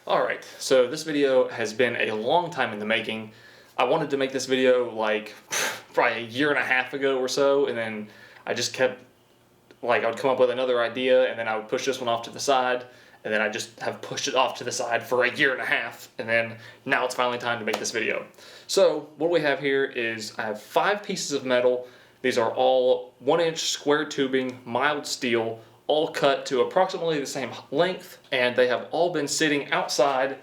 Alright, so this video has been a long time in the making. I wanted to make this video like probably a year and a half ago or so, and then I just kept, I would come up with another idea and then I would push this one off to the side, and then I just have pushed it off to the side for a year and a half, and then now it's finally time to make this video. So what we have here is I have 5 pieces of metal. These are all 1-inch square tubing, mild steel, all cut to approximately the same length, and they have all been sitting outside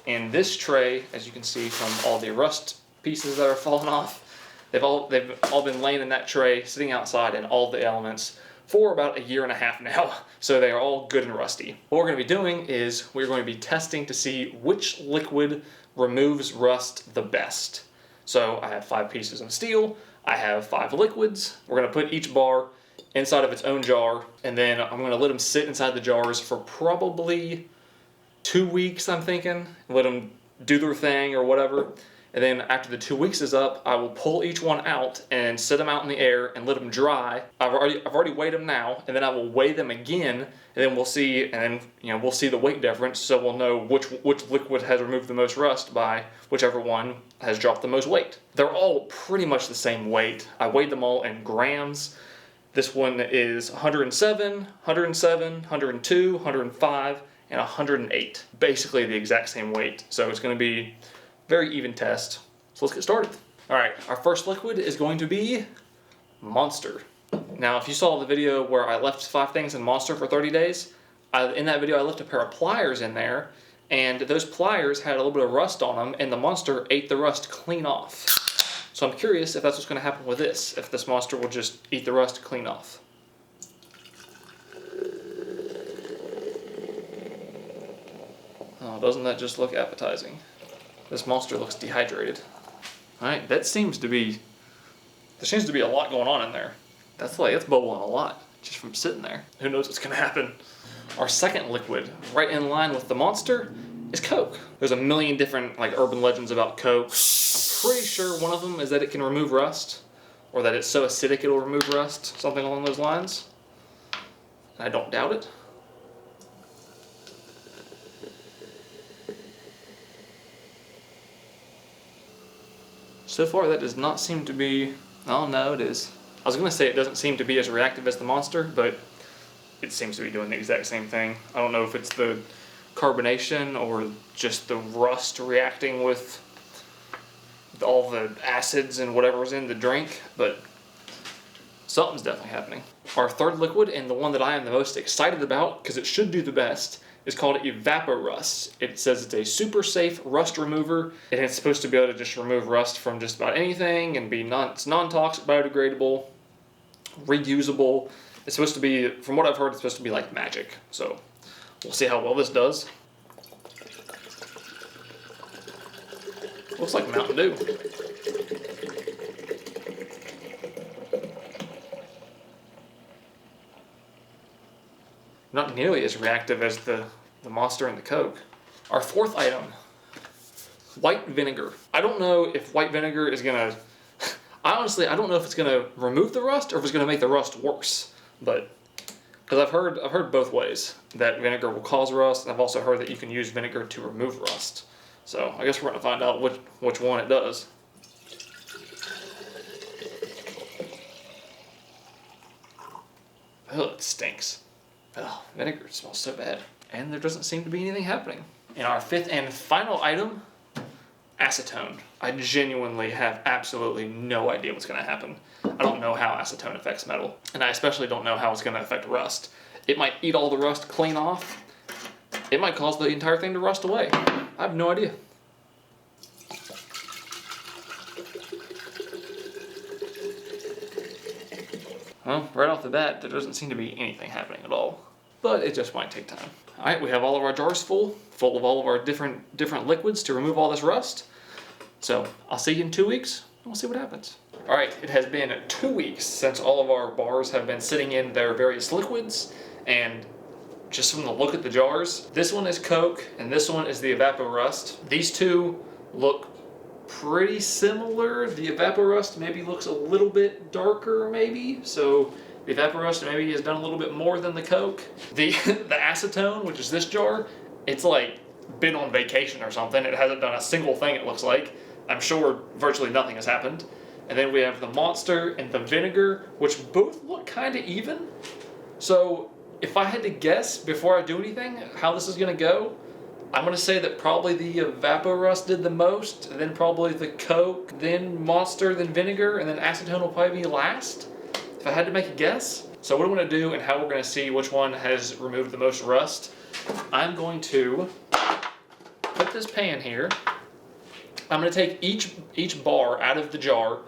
in this tray, as you can see from all the rust pieces that are falling off. They've all been laying in that tray, sitting outside in all the elements for about a year and a half now, so they are all good and rusty. What we're going to be doing is we're going to be testing to see which liquid removes rust the best. So I have 5 pieces of steel, I have 5 liquids. We're going to put each bar inside of its own jar, and then I'm going to let them sit inside the jars for probably 2 weeks, I'm thinking. Let them do their thing or whatever. And then after the 2 weeks is up, I will pull each one out and set them out in the air and let them dry. I've already weighed them now, and then I will weigh them again, and then we'll see, and then we'll see the weight difference, so we'll know which liquid has removed the most rust by whichever one has dropped the most weight. They're all pretty much the same weight. I weighed them all in grams. This one is 107, 107, 102, 105, and 108. Basically the exact same weight. So it's going to be a very even test. So let's get started. Alright, our first liquid is going to be Monster. Now if you saw the video where I left 5 things in Monster for 30 days, in that video I left a pair of pliers in there, and those pliers had a little bit of rust on them, and the Monster ate the rust clean off. So I'm curious if that's what's going to happen with this, if this Monster will just eat the rust clean off. Oh, doesn't that just look appetizing? This Monster looks dehydrated. Alright, there seems to be a lot going on in there. It's bubbling a lot just from sitting there. Who knows what's going to happen? Our second liquid, right in line with the Monster, is Coke. There's a million different urban legends about Coke. I'm pretty sure one of them is that it can remove rust, or that it's so acidic it'll remove rust, something along those lines. I don't doubt it. So far that does not seem to be, oh no it is. I was going to say it doesn't seem to be as reactive as the Monster, but it seems to be doing the exact same thing. I don't know if it's the carbonation or just the rust reacting with all the acids and whatever's in the drink, but something's definitely happening. Our third liquid, and the one that I am the most excited about because it should do the best, is called Evapo Rust. It says it's a super safe rust remover, and it's supposed to be able to just remove rust from just about anything and it's non-toxic, biodegradable, reusable. It's supposed to be, from what I've heard, it's supposed to be like magic. So we'll see how well this does. Looks like Mountain Dew. Not nearly as reactive as the Monster and the Coke. Our fourth item, white vinegar. I don't know if white vinegar is gonna, honestly, I don't know if it's gonna remove the rust or if it's gonna make the rust worse. But, because I've heard both ways, that vinegar will cause rust, and I've also heard that you can use vinegar to remove rust. So I guess we're going to find out which one it does. Oh, it stinks. Oh, vinegar smells so bad. And there doesn't seem to be anything happening. And our fifth and final item, acetone. I genuinely have absolutely no idea what's going to happen. I don't know how acetone affects metal. And I especially don't know how it's going to affect rust. It might eat all the rust clean off. It might cause the entire thing to rust away. I have no idea. Well, right off the bat, there doesn't seem to be anything happening at all. But it just might take time. Alright, we have all of our jars full of all of our different liquids to remove all this rust. So, I'll see you in 2 weeks, and we'll see what happens. Alright, it has been 2 weeks since all of our bars have been sitting in their various liquids, and just from the look at the jars, this one is Coke, and this one is the Evapo Rust. These two look pretty similar. The Evapo Rust maybe looks a little bit darker, maybe, so the Evapo Rust maybe has done a little bit more than the Coke. The acetone, which is this jar, it's like been on vacation or something. It hasn't done a single thing, it looks like. I'm sure virtually nothing has happened. And then we have the Monster and the Vinegar, which both look kind of even. So if I had to guess before I do anything how this is going to go, I'm going to say that probably the Evapo Rust did the most, and then probably the Coke, then Monster, then Vinegar, and then Acetone will probably be last, if I had to make a guess. So what I'm going to do and how we're going to see which one has removed the most rust, I'm going to put this pan here. I'm going to take each bar out of the jar.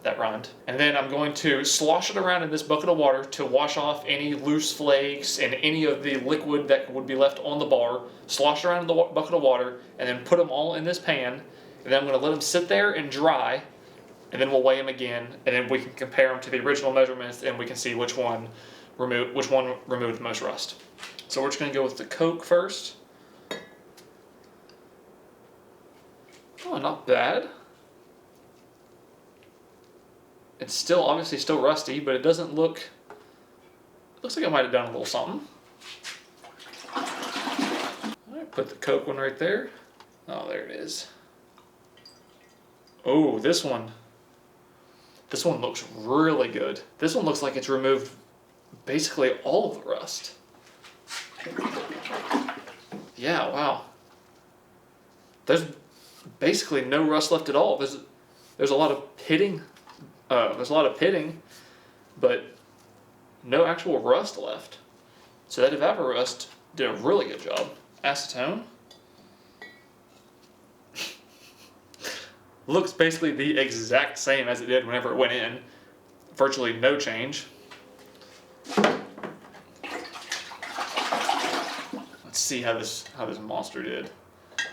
That rhymed. And then I'm going to slosh it around in this bucket of water to wash off any loose flakes and any of the liquid that would be left on the bar. Slosh it around in the bucket of water and then put them all in this pan. And then I'm going to let them sit there and dry. And then we'll weigh them again. And then we can compare them to the original measurements and we can see which one removed the most rust. So we're just going to go with the Coke first. Oh, not bad. It's still obviously still rusty, but it doesn't look. It looks like I might have done a little something. All right, put the Coke one right there. Oh, there it is. Oh, this one. This one looks really good. This one looks like it's removed basically all of the rust. Yeah, wow. There's basically no rust left at all. There's a lot of pitting. There's a lot of pitting, but no actual rust left. So that Evaporus did a really good job. Acetone. Looks basically the exact same as it did whenever it went in. Virtually no change. Let's see how this Monster did.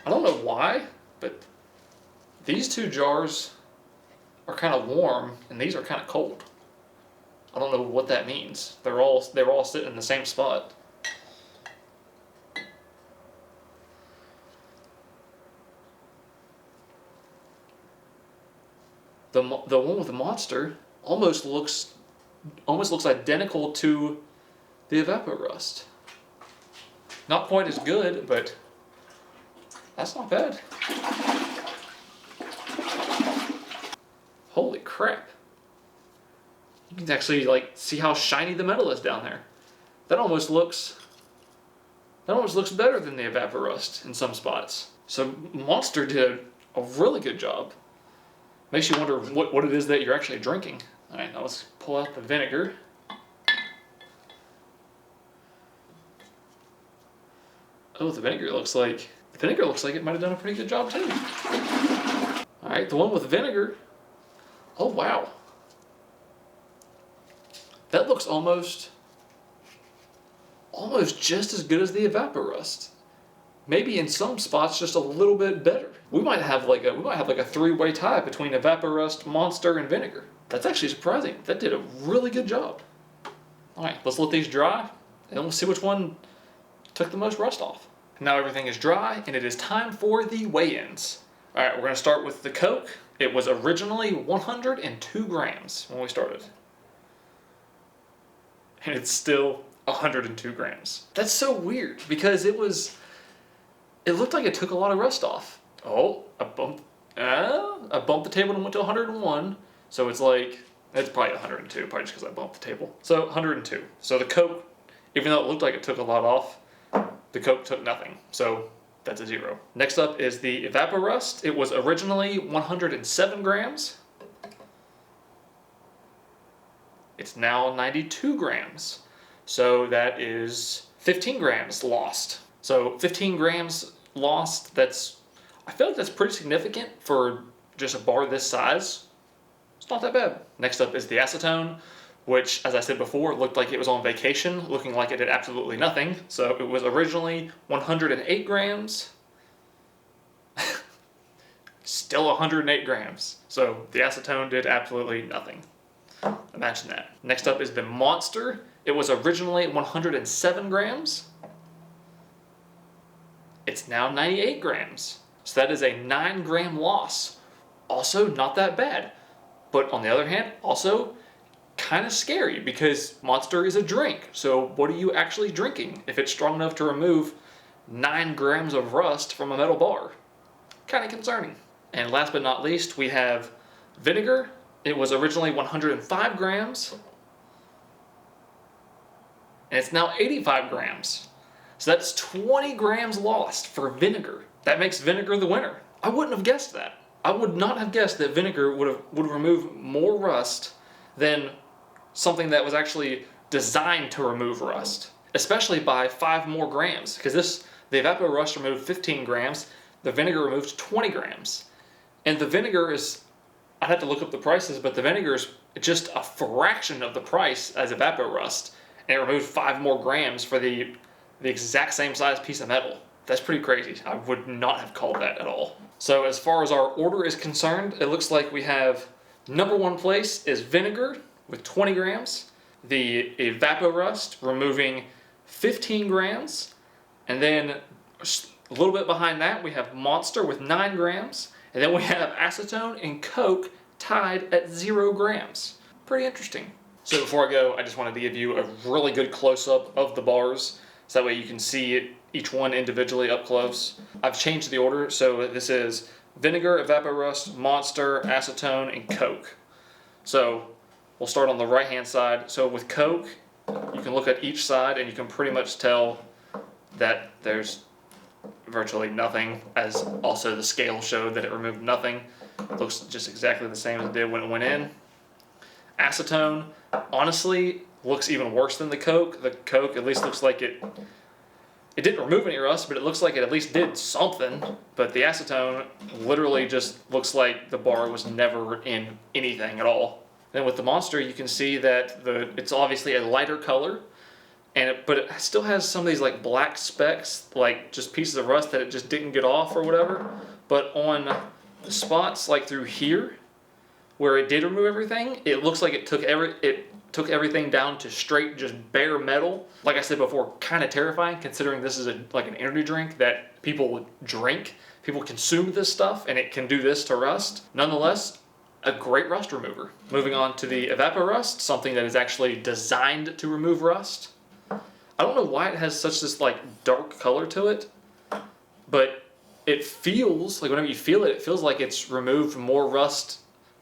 I don't know why, but these two jars are kind of warm and these are kind of cold. I don't know what that means. They were all sitting in the same spot. The one with the Monster almost looks identical to the Evapo Rust. Not quite as good, but that's not bad. Holy crap. You can actually see how shiny the metal is down there. That almost looks better than the Evapo Rust in some spots. So Monster did a really good job. Makes you wonder what it is that you're actually drinking. Alright, now let's pull out the vinegar. Oh, the vinegar looks like it might have done a pretty good job too. Alright, the one with vinegar. Oh wow. That looks almost just as good as the Evapo Rust. Maybe in some spots just a little bit better. We might have like a three-way tie between Evapo Rust, Monster, and Vinegar. That's actually surprising. That did a really good job. Alright, let's let these dry and we'll see which one took the most rust off. Now everything is dry and it is time for the weigh-ins. Alright, we're going to start with the Coke. It was originally 102 grams when we started. And it's still 102 grams. That's so weird because it looked like it took a lot of rust off. Oh, I bumped the table and went to 101. So it's probably 102, probably just because I bumped the table. So 102. So the Coke, even though it looked like it took a lot off, the Coke took nothing. So that's a 0. Next up is the Evapo Rust. It was originally 107 grams. It's now 92 grams. So that is 15 grams lost. So 15 grams lost, I feel like that's pretty significant for just a bar this size. It's not that bad. Next up is the Acetone, which, as I said before, looked like it was on vacation, looking like it did absolutely nothing. So it was originally 108 grams. Still 108 grams. So the Acetone did absolutely nothing. Imagine that. Next up is the Monster. It was originally 107 grams. It's now 98 grams. So that is a 9-gram loss. Also not that bad. But on the other hand, also kind of scary because Monster is a drink. So what are you actually drinking if it's strong enough to remove 9 grams of rust from a metal bar. Kind of concerning. And last but not least, we have vinegar. It was originally 105 grams, and it's now 85 grams. So that's 20 grams lost for vinegar. That makes vinegar the winner. I wouldn't have guessed that. I would not have guessed that vinegar would remove more rust than something that was actually designed to remove rust, especially by 5 more grams, because the Evapo Rust removed 15 grams, the vinegar removed 20 grams. And the vinegar is, I'd have to look up the prices, but the vinegar is just a fraction of the price as Evapo Rust, and it removed 5 more grams for the exact same size piece of metal. That's pretty crazy. I would not have called that at all. So as far as our order is concerned, it looks like we have number 1 place is vinegar with 20 grams, the Evapo Rust removing 15 grams, and then a little bit behind that we have Monster with 9 grams, and then we have Acetone and Coke tied at 0 grams. Pretty interesting. So before I go, I just wanted to give you a really good close-up of the bars, so that way you can see it, each one individually up close. I've changed the order, so this is Vinegar, Evapo Rust, Monster, Acetone, and Coke. So we'll start on the right-hand side. So with Coke, you can look at each side and you can pretty much tell that there's virtually nothing, as also the scale showed that it removed nothing. It looks just exactly the same as it did when it went in. Acetone, honestly, looks even worse than the Coke. The Coke at least looks like it didn't remove any rust, but it looks like it at least did something. But the Acetone literally just looks like the bar was never in anything at all. Then with the Monster, you can see that it's obviously a lighter color, but it still has some of these like black specks, like just pieces of rust that it just didn't get off or whatever. But on the spots like through here, where it did remove everything, it looks like it took everything down to straight, just bare metal. Like I said before, kind of terrifying considering this is like an energy drink that people drink. People consume this stuff and it can do this to rust. Nonetheless, a great rust remover. Moving on to the Evapo Rust, something that is actually designed to remove rust. I don't know why it has such this like dark color to it, but it feels like whenever you feel it, it feels like it's removed more rust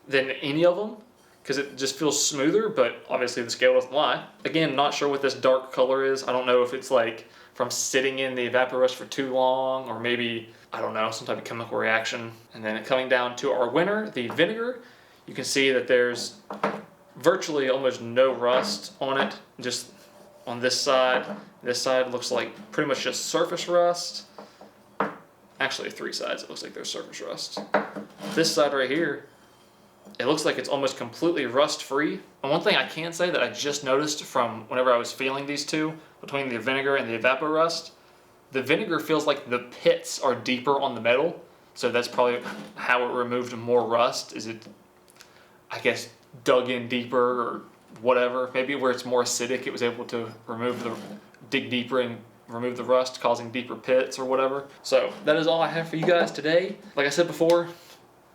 than any of them, because it just feels smoother, but obviously the scale doesn't lie. Again, not sure what this dark color is. I don't know if it's like from sitting in the Evapo Rust for too long, or maybe, I don't know, some type of chemical reaction. And then coming down to our winner, the vinegar, you can see that there's virtually almost no rust on it, just on this side. This side looks like pretty much just surface rust. Actually, 3 sides, it looks like there's surface rust. This side right here, it looks like it's almost completely rust-free. And one thing I can say that I just noticed from whenever I was feeling these two, between the vinegar and the Evapo Rust, the vinegar feels like the pits are deeper on the metal. So that's probably how it removed more rust, is it, I guess, dug in deeper or whatever. Maybe where it's more acidic, it was able to dig deeper and remove the rust, causing deeper pits or whatever. So that is all I have for you guys today. Like I said before,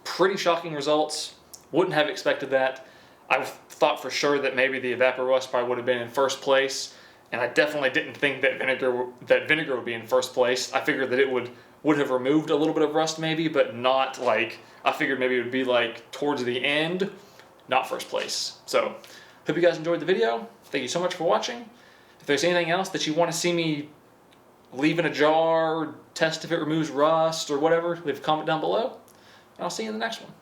pretty shocking results. Wouldn't have expected that. I thought for sure that maybe the Evapo Rust probably would have been in first place, and I definitely didn't think that vinegar would be in first place. I figured that it would have removed a little bit of rust maybe, but not like, I figured maybe it would be like towards the end, not first place. So, hope you guys enjoyed the video. Thank you so much for watching. If there's anything else that you want to see me leave in a jar, test if it removes rust or whatever, leave a comment down below, and I'll see you in the next one.